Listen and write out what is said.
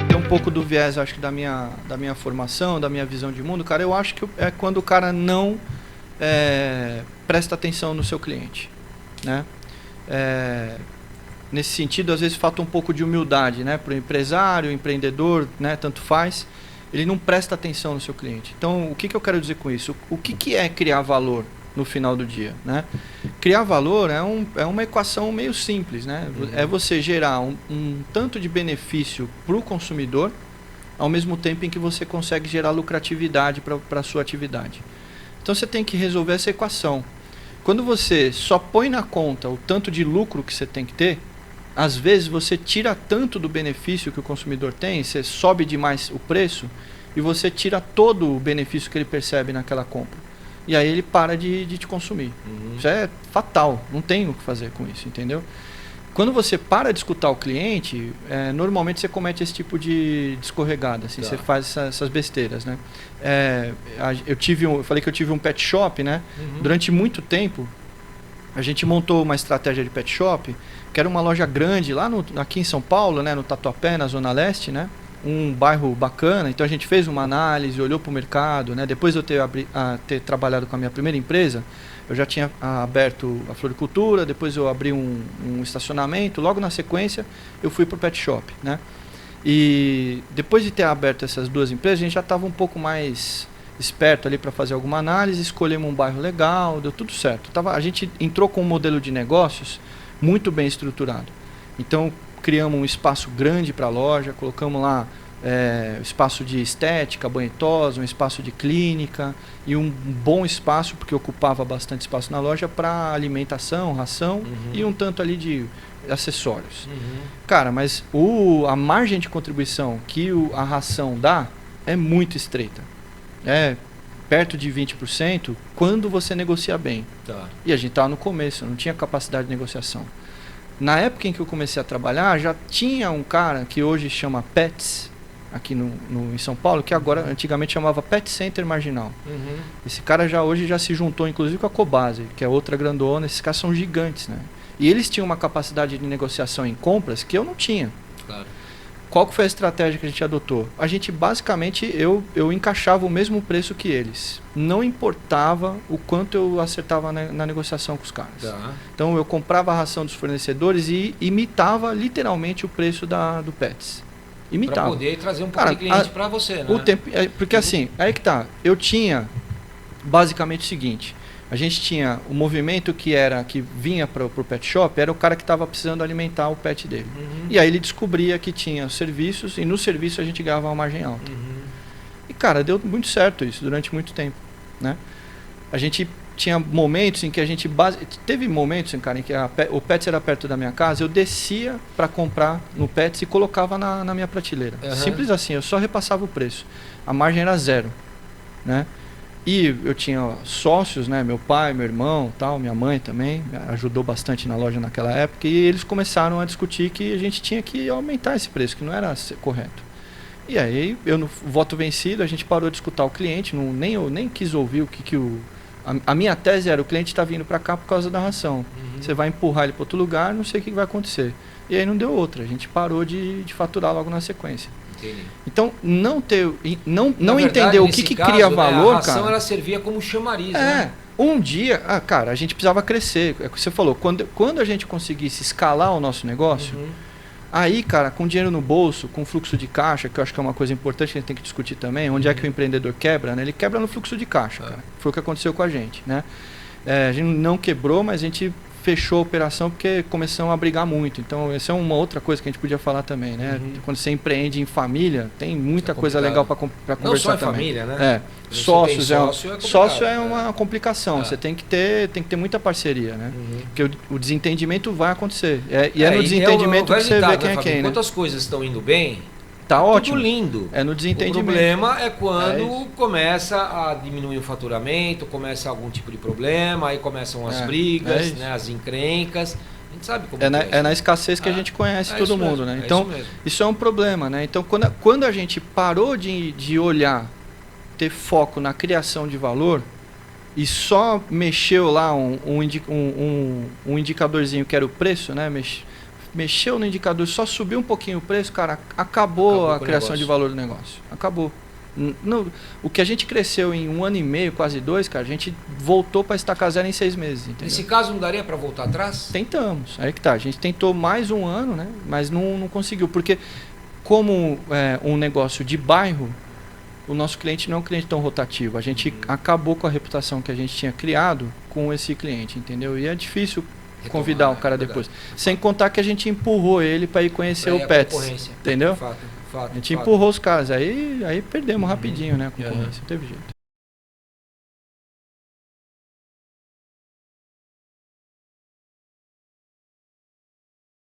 Tem um pouco do viés, acho que da minha formação, da minha visão de mundo, cara. Eu acho que é quando o cara não presta atenção no seu cliente, né? Nesse sentido, às vezes falta um pouco de humildade, né? Para o empresário, empreendedor, né? Tanto faz, ele não presta atenção no seu cliente. Então, o que eu quero dizer com isso? O que é criar valor no final do dia, né? Criar valor é uma equação meio simples, né? É você gerar um tanto de benefício para o consumidor, ao mesmo tempo em que você consegue gerar lucratividade para a sua atividade. Então, você tem que resolver essa equação. Quando você só põe na conta o tanto de lucro que você tem que ter, às vezes você tira tanto do benefício que o consumidor tem, você sobe demais o preço e você tira todo o benefício que ele percebe naquela compra. E aí ele para de te consumir. Isso é fatal, não tem o que fazer com isso, entendeu? Quando você para de escutar o cliente, normalmente você comete esse tipo de escorregada, assim, você faz essas besteiras, né? Eu falei que eu tive um pet shop, né? Durante muito tempo, a gente montou uma estratégia de pet shop, que era uma loja grande lá aqui em São Paulo, né? No Tatuapé, na Zona Leste, né? Um bairro bacana. Então a gente fez uma análise, olhou para o mercado, né? Depois de eu ter trabalhado com a minha primeira empresa, eu já tinha aberto a floricultura, depois eu abri um estacionamento, logo na sequência eu fui para o pet shop, né? E depois de ter aberto essas duas empresas, a gente já estava um pouco mais esperto ali para fazer alguma análise, escolhemos um bairro legal, deu tudo certo. A gente entrou com um modelo de negócios muito bem estruturado. Então criamos um espaço grande para a loja, colocamos lá espaço de estética, banhetosa, um espaço de clínica e um bom espaço, porque ocupava bastante espaço na loja, para alimentação, ração e um tanto ali de acessórios. Cara, mas a margem de contribuição que a ração dá é muito estreita. Perto de 20% quando você negocia bem. E a gente estava no começo, não tinha capacidade de negociação. Na época em que eu comecei a trabalhar, já tinha um cara que hoje chama Pets, aqui em São Paulo, que agora antigamente chamava Pet Center Marginal. Esse cara hoje já se juntou inclusive com a Cobase, que é outra grandona. Esses caras são gigantes, né? E eles tinham uma capacidade de negociação em compras que eu não tinha. Claro. Qual que foi a estratégia que a gente adotou? A gente basicamente, eu encaixava o mesmo preço que eles. Não importava o quanto eu acertava na negociação com os caras. Então eu comprava a ração dos fornecedores e imitava literalmente o preço do Pets. Imitava. Para poder trazer um pouco de cliente para você, né? Porque assim, aí que tá. Eu tinha basicamente o seguinte. A gente tinha o movimento que vinha para o pet shop, era o cara que estava precisando alimentar o pet dele. E aí ele descobria que tinha serviços, e no serviço a gente ganhava uma margem alta. E cara, deu muito certo isso durante muito tempo, né? A gente tinha momentos em que a gente teve momentos, cara, em que o Pets era perto da minha casa, eu descia para comprar no Pets e colocava na minha prateleira. Simples assim, eu só repassava o preço. A margem era 0, né? E eu tinha sócios, né? Meu pai, meu irmão, tal, minha mãe também me ajudou bastante na loja naquela época, e eles começaram a discutir que a gente tinha que aumentar esse preço, que não era correto. E aí, eu no voto vencido, a gente parou de escutar o cliente, eu nem quis ouvir a minha tese era: o cliente está vindo para cá por causa da ração. Você vai empurrar ele para outro lugar, não sei o que vai acontecer. E aí não deu outra, a gente parou de faturar logo na sequência. Entendi. Então, não entender o que cria valor, a ração, cara. Ela servia como chamariz, né? Um dia, cara, a gente precisava crescer. É o que você falou, quando a gente conseguisse escalar o nosso negócio, aí, cara, com dinheiro no bolso, com fluxo de caixa, que eu acho que é uma coisa importante que a gente tem que discutir também, onde é que o empreendedor quebra, né? Ele quebra no fluxo de caixa, cara. Foi o que aconteceu com a gente, né? A gente não quebrou, mas a gente fechou a operação porque começamos a brigar muito. Então, essa é uma outra coisa que a gente podia falar também, né? Quando você empreende em família, tem muita coisa legal para conversar também. Não só em família, né? Sócio é uma complicação. Você tem que ter muita parceria, né? Porque o desentendimento vai acontecer. E é no desentendimento que você vê quem é quem, né? Enquanto as coisas estão indo bem, tá ótimo. Tudo lindo. É no desentendimento. O problema é quando começa a diminuir o faturamento, começa algum tipo de problema, aí começam as brigas, né, as encrencas. A gente sabe como é na escassez que a gente conhece todo mundo, né? Então, isso é um problema, né? Então, quando a gente parou de olhar, ter foco na criação de valor e só mexeu lá um indicadorzinho que era o preço, né? mexeu no indicador, só subiu um pouquinho o preço, cara, acabou a criação de valor do negócio. Acabou. O que a gente cresceu em 1 ano e meio, quase 2, cara, a gente voltou para estacar zero em 6 meses. Entendeu? Nesse caso, não daria para voltar atrás? Tentamos. Aí que tá. A gente tentou mais 1 ano, né? Mas não conseguiu. Porque como um negócio de bairro, o nosso cliente não é um cliente tão rotativo. A gente acabou com a reputação que a gente tinha criado com esse cliente, entendeu? E é difícil convidar o cara depois. Sem contar que a gente empurrou ele para ir conhecer o Pets. Entendeu? Fato. A gente empurrou os caras. Aí perdemos rapidinho, né? A concorrência. Não teve jeito.